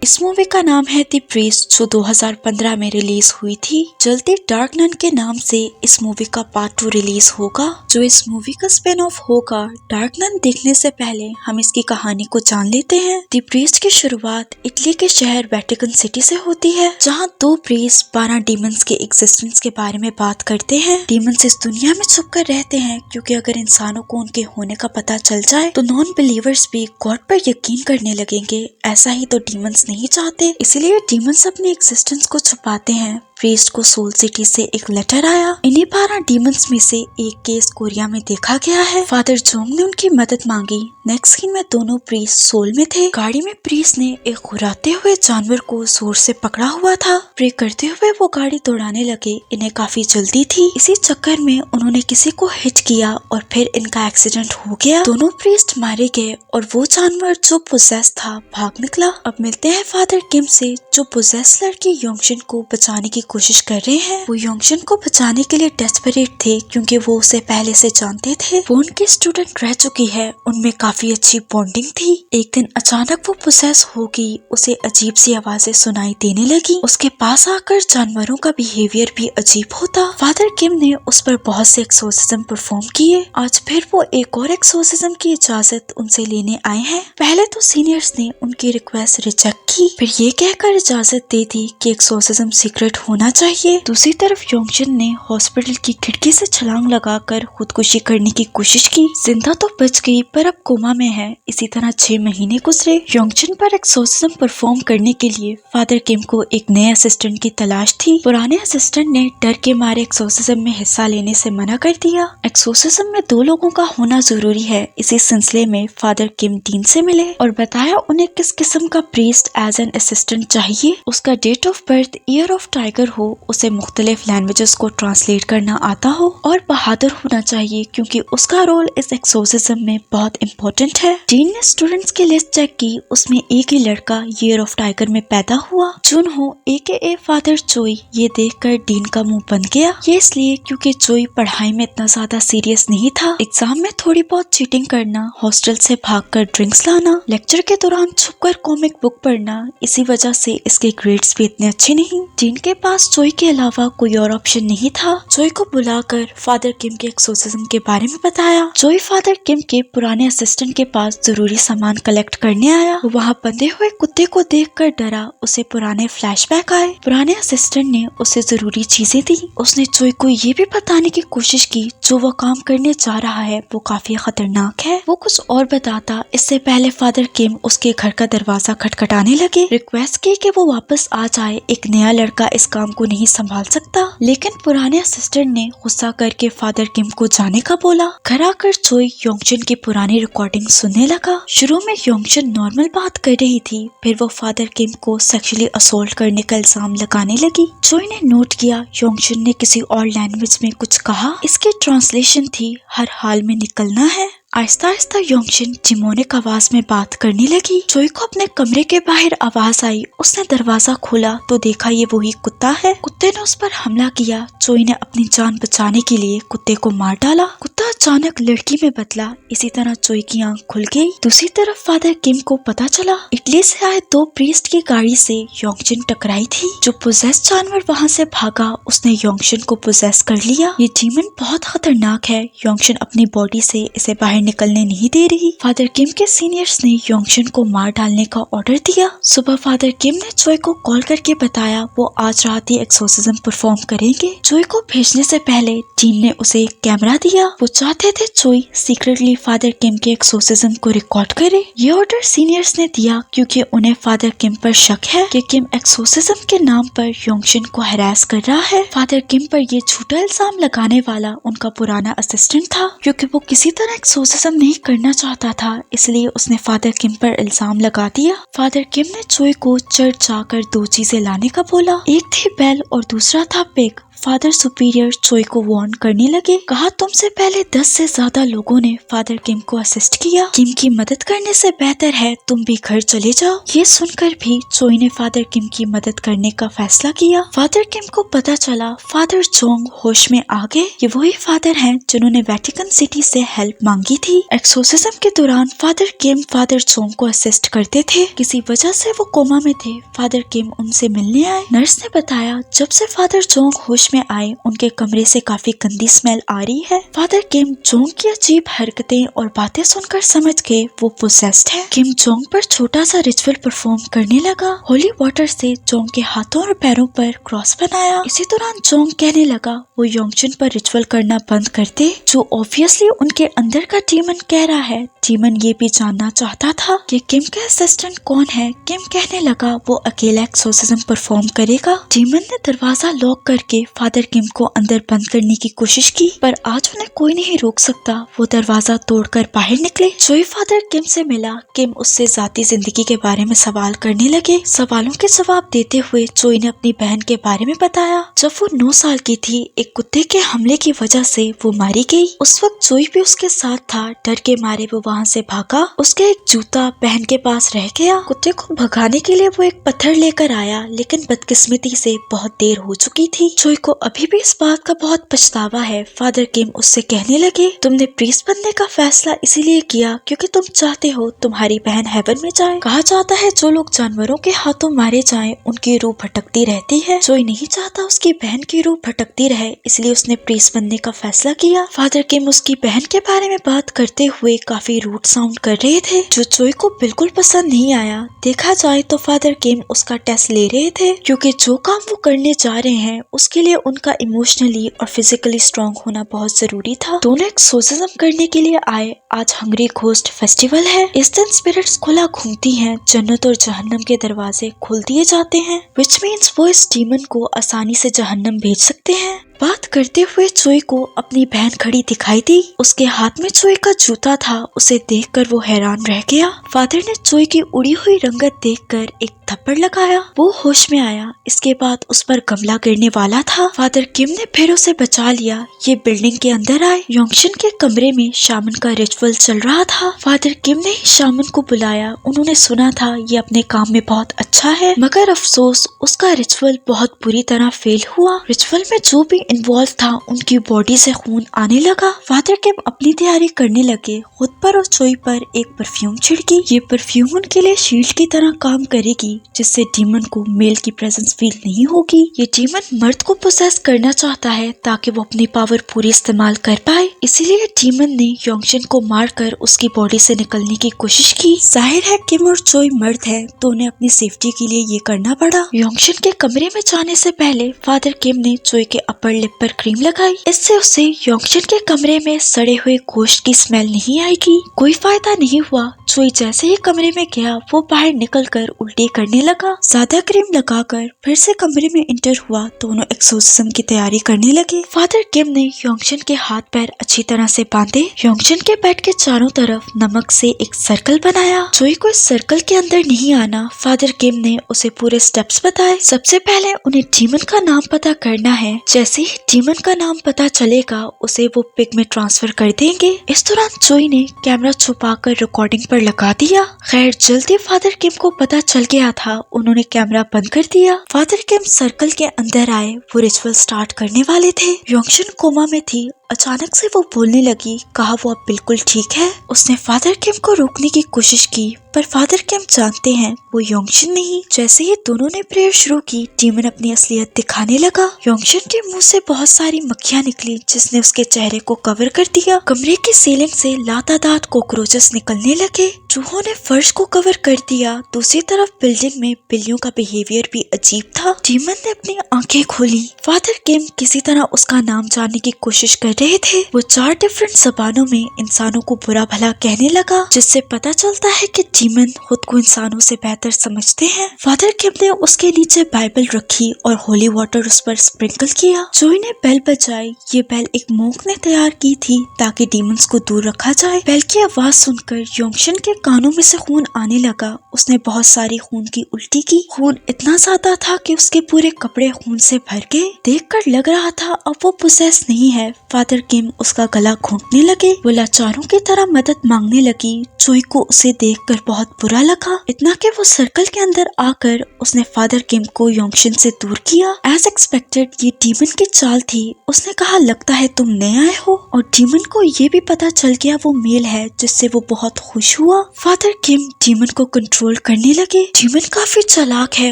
इस मूवी का नाम है द प्रीस्ट, जो 2015 में रिलीज हुई थी। जल्दी डार्क नन के नाम से इस मूवी का पार्ट 2 रिलीज होगा, जो इस मूवी का स्पिन ऑफ होगा। डार्क नन देखने से पहले हम इसकी कहानी को जान लेते हैं। द प्रीस्ट की शुरुआत इटली के शहर वेटिकन सिटी से होती है, जहाँ दो प्रीस्ट 12 डीमंस के एग्जिस्टेंस के बारे में बात करते हैं। डीमंस इस दुनिया में छुप कर रहते हैं, क्योंकि अगर इंसानों को उनके होने का पता चल जाए तो नॉन बिलीवर्स भी गॉड पर यकीन करने लगेंगे। ऐसा ही तो डीमंस नहीं चाहते, इसलिए डीमंस अपने एग्जिस्टेंस को छुपाते हैं। प्रीस्ट को सोल सिटी से एक लेटर आया। इन्हीं 12 डीमंस में से एक केस कोरिया में देखा गया है। फादर जोंग ने उनकी मदद मांगी। नेक्स्ट सीन में दोनों प्रीस्ट सोल में थे। गाड़ी में प्रीस्ट ने एक खुराते हुए जानवर को जोर से पकड़ा हुआ था। प्रे करते हुए वो गाड़ी दौड़ाने लगे। इन्हें काफी जल्दी थी, इसी चक्कर में उन्होंने किसी को हिट किया और फिर इनका एक्सीडेंट हो गया। दोनों प्रीस्ट मारे गए और वो जानवर जो पोजेस था भाग निकला। अब मिलते हैं फादर किम से, जो पोजेस लड़की योंगशिन को बचाने की कोशिश कर रहे हैं। वो योंगशिन को बचाने के लिए डेस्परेट थे, क्योंकि वो उसे पहले से जानते थे। वो उनकी स्टूडेंट रह चुकी है, उनमें काफी अच्छी बॉन्डिंग थी। एक दिन अचानक वो पोसेस होगी। उसे अजीब सी आवाजें सुनाई देने लगी। उसके पास आकर जानवरों का बिहेवियर भी अजीब होता। फादर किम ने उस पर बहुत से एक्सोर्सिज्म परफॉर्म किए। आज फिर वो एक और एक्सोर्सिज्म की इजाजत उनसे लेने आए हैं। पहले तो सीनियर्स ने उनकी रिक्वेस्ट रिजेक्ट की, फिर ये कहकर इजाजत दे दी कि एक्सोर्सिज्म सीक्रेट होना चाहिए। दूसरी तरफ योंगशिन ने हॉस्पिटल की खिड़की से छलांग लगाकर खुदकुशी करने की कोशिश की। जिंदा तो बच गई, पर अब कोमा में है। इसी तरह 6 महीने गुजरे। योंगशिन पर एक्सोर्सिज्म परफॉर्म करने के लिए फादर किम को एक नए असिस्टेंट की तलाश थी। पुराने असिस्टेंट ने डर के मारे एक्सोर्सिज्म में हिस्सा लेने से मना कर दिया। एक्सोर्सिज्म में 2 लोगों का होना जरूरी है। इसी सिलसिले में फादर किम डीन से मिले और बताया उन्हें किस किस्म का प्रीस्ट एज एन असिस्टेंट चाहिए। उसका date of birth year of tiger हो, उसे मुख्तलिफ लैंग्वेजेस को ट्रांसलेट करना आता हो और बहादुर होना चाहिए, क्योंकि उसका रोल इस एक्सोर्सिज्म में बहुत इम्पोर्टेंट है। डीन ने स्टूडेंट्स की लिस्ट चेक की। उसमें एक ही लड़का ईयर ऑफ टाइगर में पैदा हुआ, जुनहो AKA फादर चोई। ये देखकर डीन का मुंह बन गया। ये इसलिए क्योंकि चोई पढ़ाई में इतना ज्यादा सीरियस नहीं था। एग्जाम में थोड़ी बहुत चीटिंग करना, हॉस्टल से भागकर ड्रिंक्स लाना, लेक्चर के दौरान छुपकर कॉमिक बुक पढ़ना, इसी वजह से इसके ग्रेड्स भी इतने अच्छे नहीं। डीन के पास चोई के अलावा कोई और ऑप्शन नहीं था। चोई को बुलाकर फादर किम के एक्सोर्सिज्म के बारे में बताया। चोई फादर किम के पुराने असिस्टेंट के पास जरूरी सामान कलेक्ट करने आया। वहाँ बंधे हुए कुत्ते को देखकर डरा। उसे पुराने फ्लैशबैक आए। पुराने असिस्टेंट ने उसे जरूरी चीजें दी। उसने चोई को ये भी बताने की कोशिश की जो वो काम करने जा रहा है वो काफी खतरनाक है। वो कुछ और बताता, इससे पहले फादर किम उसके घर का दरवाजा खटखटाने लगे। रिक्वेस्ट की कि वो वापस आ जाए। एक नया लड़का इस काम को नहीं संभाल सकता। लेकिन पुराने असिस्टेंट ने गुस्सा करके फादर किम को जाने का बोला। घर आकर चोई योंगशिन की पुरानी रिकॉर्डिंग सुनने लगा। शुरू में योंगशिन नॉर्मल बात कर रही थी, फिर वो फादर किम को सेक्सुअली असोल्ट करने का इल्जाम लगाने लगी। चोई ने नोट किया योंगशिन ने किसी और लैंग्वेज में कुछ कहा। इसकी ट्रांसलेशन थी, हर हाल में निकलना है। आहिस्ता आहिस्ता योंगशिन चिमोनिक आवाज में बात करने लगी। चोई को अपने कमरे के बाहर आवाज आई। उसने दरवाजा खोला तो देखा ये वही कुत्ता है। कुत्ते ने उस पर हमला किया। चोई ने अपनी जान बचाने के लिए कुत्ते को मार डाला। कुत्ता अचानक लड़की में बदला। इसी तरह चोई की आंख खुल गई। दूसरी तरफ फादर किम को पता चला इटली से आए 2 प्रीस्ट की गाड़ी से योंगशिन टकराई थी। जो पोजेस जानवर वहाँ से भागा, उसने योंगशिन को पोजेस कर लिया। ये डीमन बहुत खतरनाक है। योंगशिन अपनी बॉडी से इसे बाहर निकलने नहीं दे रही। फादर किम के सीनियर्स ने योंगशिन को मार डालने का ऑर्डर दिया। सुबह फादर किम ने चोई को कॉल करके बताया वो आज रात ही एक्सोर्सिज्म परफॉर्म करेंगे। चोई को भेजने से पहले डीन ने उसे एक कैमरा दिया। वो चाहते थे चोई सीक्रेटली फादर किम के एक्सोर्सिज्म को रिकॉर्ड करे। ये ऑर्डर सीनियर्स ने दिया क्योंकि उन्हें फादर किम पर शक है कि किम एक्सोर्सिज्म के नाम पर योंगशिन को हरास कर रहा है। फादर किम पर ये झूठा इल्जाम लगाने वाला उनका पुराना असिस्टेंट था, क्योंकि वो किसी तरह एक्सोर्सिज्म नहीं करना चाहता था, इसलिए उसने फादर किम पर इल्जाम लगा दिया। फादर किम ने चोई को चर्च जाकर 2 चीजें लाने का बोला। एक थी बेल और दूसरा था पिग। फादर सुपीरियर चोई को वार्न करने लगे। कहा तुमसे पहले 10 से ज्यादा लोगों ने फादर किम को असिस्ट किया। किम की मदद करने से बेहतर है तुम भी घर चले जाओ। ये सुनकर भी चोई ने फादर किम की मदद करने का फैसला किया। फादर किम को पता चला फादर जोंग होश में आ गए। ये वही फादर हैं जिन्होंने वेटिकन सिटी से हेल्प मांगी थी। एक्सोर्सिज्म के दौरान फादर किम फादर जोंग को असिस्ट करते थे। किसी वजह से वो कोमा में थे। फादर किम उनसे मिलने आए। नर्स ने बताया जब से फादर जोंग होश में आए उनके कमरे से काफी गंदी स्मेल आ रही है। फादर किम जोंग की अजीब हरकतें और बातें सुनकर समझ गए वो पोसेस्ड है। किम जोंग पर छोटा सा रिचुअल परफॉर्म करने लगा। होली वाटर से जोंग के हाथों और पैरों पर क्रॉस बनाया। इसी दौरान जोंग कहने लगा वो योंगचन पर रिचुअल करना बंद कर दे, जो ऑब्वियसली उनके अंदर का डीमन कह रहा है। डीमन ये भी जानना चाहता था कि किम के असिस्टेंट कौन है। किम कहने लगा वो अकेला एक्सोर्सिज्म परफॉर्म करेगा। डीमन ने दरवाजा लॉक करके फादर किम को अंदर बंद करने की कोशिश की, पर आज उन्हें कोई नहीं रोक सकता। वो दरवाजा तोड़कर बाहर निकले। चोई फादर किम से मिला। किम उससे जाती जिंदगी के बारे में सवाल करने लगे। सवालों के जवाब देते हुए चोई ने अपनी बहन के बारे में बताया। जब वो 9 साल की थी एक कुत्ते के हमले की वजह से वो मारी गई। उस वक्त चोई भी उसके साथ था। डर के मारे वो वहाँ से भागा। उसके एक जूता बहन के पास रह गया। कुत्ते को भगाने के लिए वो एक पत्थर लेकर आया, लेकिन बदकिस्मती से बहुत देर हो चुकी थी। चोई को अभी भी इस बात का बहुत पछतावा है। फादर किम उससे कहने लगे तुमने प्रीस्ट बनने का फैसला इसीलिए किया क्योंकि तुम चाहते हो तुम्हारी बहन हेवन में जाए। कहा जाता है जो लोग जानवरों के हाथों मारे जाएं उनकी रूह भटकती रहती है। चोई नहीं चाहता उसकी बहन की रूह भटकती रहे, इसलिए उसने प्रीस्ट बनने का फैसला किया। फादर किम उसकी बहन के बारे में बात करते हुए काफी रूड साउंड कर रहे थे, जो चोई को बिल्कुल पसंद नहीं आया। देखा जाए तो फादर किम उसका टेस्ट ले रहे थे, क्योंकि जो काम वो करने जा रहे हैं उसके लिए उनका इमोशनली और फिजिकली स्ट्रॉन्ग होना बहुत जरूरी था। दोनों एक्सोर्सिज्म करने के लिए आए। आज हंग्री घोस्ट फेस्टिवल है। इस दिन स्पिरिट्स खुला घूमती हैं। जन्नत और जहन्नम के दरवाजे खोल दिए जाते हैं, विच मीन्स वो इस डीमन को आसानी से जहन्नम भेज सकते हैं। बात करते हुए चोई को अपनी बहन खड़ी दिखाई दी। उसके हाथ में चोई का जूता था। उसे देखकर वो हैरान रह गया। फादर ने चोई की उड़ी हुई रंगत देखकर एक थप्पड़ लगाया। वो होश में आया। इसके बाद उस पर गमला गिरने वाला था। फादर किम ने फिर उसे बचा लिया। ये बिल्डिंग के अंदर आए। योंगशन के कमरे में शामन का रिचुअल चल रहा था। फादर किम ने शामन को बुलाया। उन्होंने सुना था ये अपने काम में बहुत अच्छा है, मगर अफसोस उसका रिचुअल बहुत बुरी तरह फेल हुआ। रिचुअल में जो भी इन्वॉल्व था उनकी बॉडी से खून आने लगा। फादर किम अपनी तैयारी करने लगे। खुद पर और चोई पर एक परफ्यूम छिड़की। ये परफ्यूम उनके लिए शील्ड की तरह काम करेगी, जिससे डीमन को मेल की प्रेजेंस फील नहीं होगी। ये डीमन मर्द को पोसेस करना चाहता है ताकि वो अपनी पावर पूरी इस्तेमाल कर पाए। इसीलिए डीमन ने योंगशन को मारकर उसकी बॉडी से निकलने की कोशिश की। जाहिर है किम और चोई मर्द है तो उन्हें अपनी सेफ्टी के लिए ये करना पड़ा। योंगशन के कमरे में जाने से पहले फादर किम ने चोई के अपर लिप पर क्रीम लगाई। इससे उसे योंगशन के कमरे में सड़े हुए गोश्त की स्मेल नहीं आएगी। कोई फायदा नहीं हुआ। चोई जैसे ही कमरे में गया वो बाहर निकलकर उल्टी करने लगा। ज्यादा क्रीम लगाकर फिर से कमरे में इंटर हुआ। दोनों एक्सोर्सिज्म की तैयारी करने लगे। फादर किम ने योंगशन के हाथ पैर अच्छी तरह से बांधे। योंगशन के बेड के चारों तरफ नमक से एक सर्कल बनाया। चोई को इस सर्कल के अंदर नहीं आना। फादर किम ने उसे पूरे स्टेप्स बताए। सबसे पहले उन्हें डीमन का नाम पता करना है। जैसे ही डीमन का नाम पता चलेगा उसे वो पिग में ट्रांसफर कर देंगे। इस दौरान चोई ने कैमरा छुपाकर रिकॉर्डिंग पर लगा दिया। खैर जल्दी फादर किम को पता चल गया था। उन्होंने कैमरा बंद कर दिया। फादर किम सर्कल के अंदर आए। वो रिचुअल स्टार्ट करने वाले थे। योंगशन कोमा में थी। अचानक से वो बोलने लगी। कहा वो अब बिल्कुल ठीक है। उसने फादर किम को रोकने की कोशिश की, पर फादर किम जानते हैं वो योंगशन नहीं। जैसे ही दोनों ने प्रेयर शुरू की, डीमन अपनी असलियत दिखाने लगा। योंगशन के मुंह से बहुत सारी मक्खियां निकली, जिसने उसके चेहरे को कवर कर दिया। कमरे की सीलिंग से लातादाद कॉकरोचेस निकलने लगे। चूहों ने फर्श को कवर कर दिया। दूसरी तरफ बिल्डिंग में बिल्लियों का बिहेवियर भी अजीब था। डीमन ने अपनी आंखें खोली। फादर किम किसी तरह उसका नाम जानने की कोशिश कर रहे गए थे। वो 4 डिफरेंट जबानों में इंसानों को बुरा भला कहने लगा, जिससे पता चलता है कि डीमन खुद को इंसानों से बेहतर समझते हैं। फादर किम ने उसके नीचे बाइबल रखी और होली वाटर उस पर स्प्रिंकल किया। जोई ने बेल बजाई। ये बेल एक मोंक ने तैयार की थी ताकि डीमंस को दूर रखा जाए। बेल की आवाज सुनकर योंगशन के कानों में से खून आने लगा। उसने बहुत सारी खून की उल्टी की। खून इतना ज्यादा था कि उसके पूरे कपड़े खून से भर गए। देखकर लग रहा था अब वो पोसेस नहीं है। फादर किम उसका गला घोंटने लगे। वो लाचारों की तरह मदद मांगने लगी। जोई को उसे देखकर बहुत बुरा लगा, इतना कि वो सर्कल के अंदर आकर उसने फादर किम को योंगशन से दूर किया। एज एक्सपेक्टेड ये डीमन की चाल थी। उसने कहा, लगता है तुम नए आए हो। और डीमन को ये भी पता चल गया वो मेल है, जिससे वो बहुत खुश हुआ। फादर किम डीमन को कंट्रोल करने लगे। डीमन काफी चालाक है,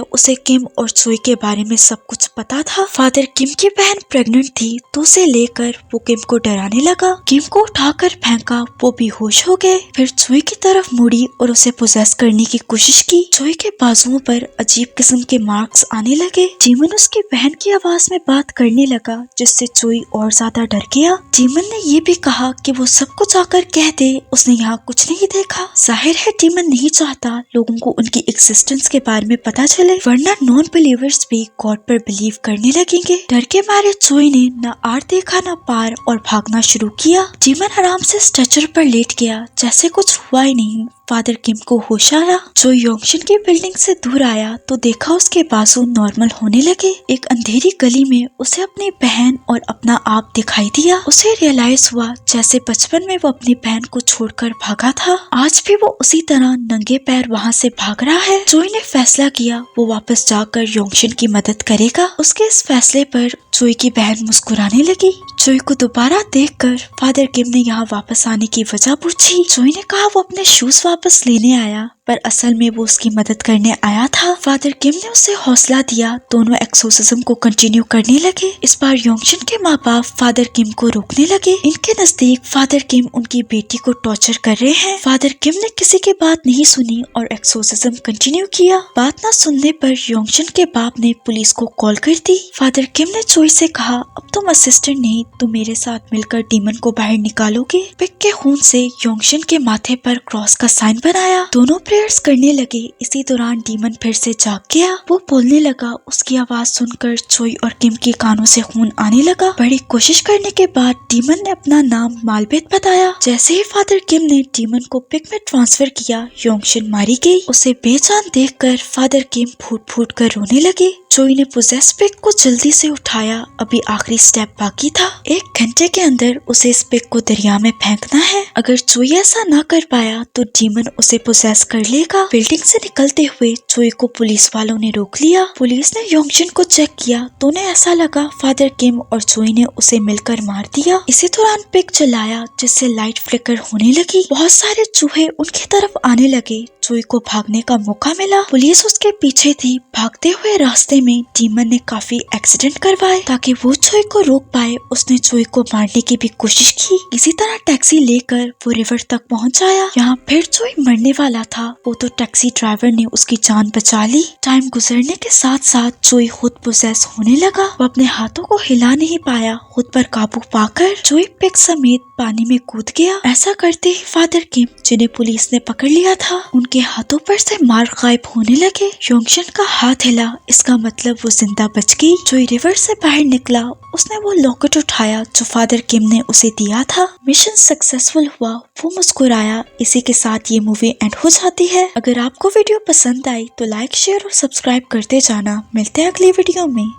उसे किम और जोई के बारे में सब कुछ पता था। फादर किम की बहन प्रेग्नेंट थी तो उसे लेकर वो किम को डराने लगा। किम को उठाकर फेंका, वो बेहोश हो गए। फिर जोई की तरफ मुड़ी और उसे पोजेस करने की कोशिश की। जोई के बाजुओं पर अजीब किस्म के मार्क्स आने लगे। डीमन उसकी बहन की आवाज में बात करने लगा, जिससे जोई और ज्यादा डर गया। डीमन ने ये भी कहा कि वो सब कुछ आकर कह दे, उसने यहाँ कुछ नहीं देखा। जाहिर है डीमन नहीं चाहता लोगों को उनकी एक्सिस्टेंस के बारे में पता चले, वरना नॉन बिलीवर्स भी गॉड पर बिलीव करने लगेंगे। डर के मारे जोई ने न आर देखा न पार और भागना शुरू किया। डीमन आराम से स्ट्रेचर पर लेट गया, जैसे कुछ हुआ ही नहीं। फादर किम को होश आया। जो योंगशन की बिल्डिंग से दूर आया तो देखा उसके बाजू नॉर्मल होने लगे। एक अंधेरी गली में उसे अपनी बहन और अपना आप दिखाई दिया। उसे रियलाइज हुआ जैसे बचपन में वो अपनी बहन को छोड़कर भागा था, आज भी वो उसी तरह नंगे पैर वहाँ से भाग रहा है। जोई ने फैसला किया वो वापस जाकर योंगशन की मदद करेगा। उसके इस फैसले पर जोई की बहन मुस्कुराने लगी। जोई को दोबारा देखकर फादर किम ने यहाँ वापस आने की वजह पूछी। जोई ने कहा वो अपने शूज वापस लेने आया, पर असल में वो उसकी मदद करने आया था। फादर किम ने उसे हौसला दिया। दोनों एक्सोर्सिज्म को कंटिन्यू करने लगे। इस बार योंगशन के माँ बाप फादर किम को रोकने लगे। इनके नजदीक फादर किम उनकी बेटी को टॉर्चर कर रहे हैं। फादर किम ने किसी की बात नहीं सुनी और एक्सोर्सिज्म कंटिन्यू किया। बात न सुनने पर योंगशन के बाप ने पुलिस को कॉल कर दी। फादर किम ने जोई से कहा, अब तुम असिस्टेंट नहीं, तुम मेरे साथ मिलकर डीमन को बाहर निकालोगे। पिक के खून से योंगशन के माथे पर क्रॉस का साइन बनाया। दोनों प्रेयर्स करने लगे। इसी दौरान डीमन फिर से जाग गया। वो बोलने लगा। उसकी आवाज सुनकर जोई और किम के कानों से खून आने लगा। बड़ी कोशिश करने के बाद डीमन ने अपना नाम मालबेत बताया। जैसे ही फादर किम ने डीमन को पिक में ट्रांसफर किया, योंगशन मारी गई। उसे बेजान देखकर फादर किम फूट फूट कर रोने लगे। जोई ने पोजेस पिक को जल्दी से उठाया। अभी आखिरी स्टेप बाकी था। 1 घंटे के अंदर उसे इस पिक को दरिया में फेंकना है। अगर जोई ऐसा ना कर पाया तो डीमन उसे पोजेस कर लेगा। बिल्डिंग से निकलते हुए जोई को पुलिस वालों ने रोक लिया। पुलिस ने योंगशन को चेक किया तो उन्हें ऐसा लगा फादर किम और जोई ने उसे मिलकर मार दिया। इसी दौरान पिक चलाया, जिससे लाइट फ्लिकर होने लगी। बहुत सारे चूहे उनकी तरफ आने लगे। जोई को भागने का मौका मिला। पुलिस उसके पीछे थी। भागते हुए रास्ते में डीमन ने काफी एक्सीडेंट करवाए ताकि वो जोई को रोक पाए। उसने जोई को मारने की भी कोशिश की। इसी तरह टैक्सी लेकर वो रिवर तक पहुंच आया। यहाँ फिर जोई मरने वाला था। वो तो टैक्सी ड्राइवर ने उसकी जान बचा ली। टाइम गुजरने के साथ साथ जोई खुद पोसेस होने लगा। वो अपने हाथों को हिला नहीं पाया। खुद पर काबू पाकर जोई पिक समेत पानी में कूद गया। ऐसा करते ही फादर किम, जिन्हें पुलिस ने पकड़ लिया था, उनके हाथों पर से मार्क गायब होने लगे। योंगशन का हाथ हिला, इसका मतलब वो जिंदा बच गई। जोई रिवर से बाहर निकला। उसने वो लॉकेट उठाया जो फादर किम ने उसे दिया था। मिशन सक्सेसफुल हुआ। वो मुस्कुराया। इसी के साथ ये मूवी एंड हो जाती है। अगर आपको वीडियो पसंद आई तो लाइक, शेयर और सब्सक्राइब करते जाना। मिलते हैं अगली वीडियो में।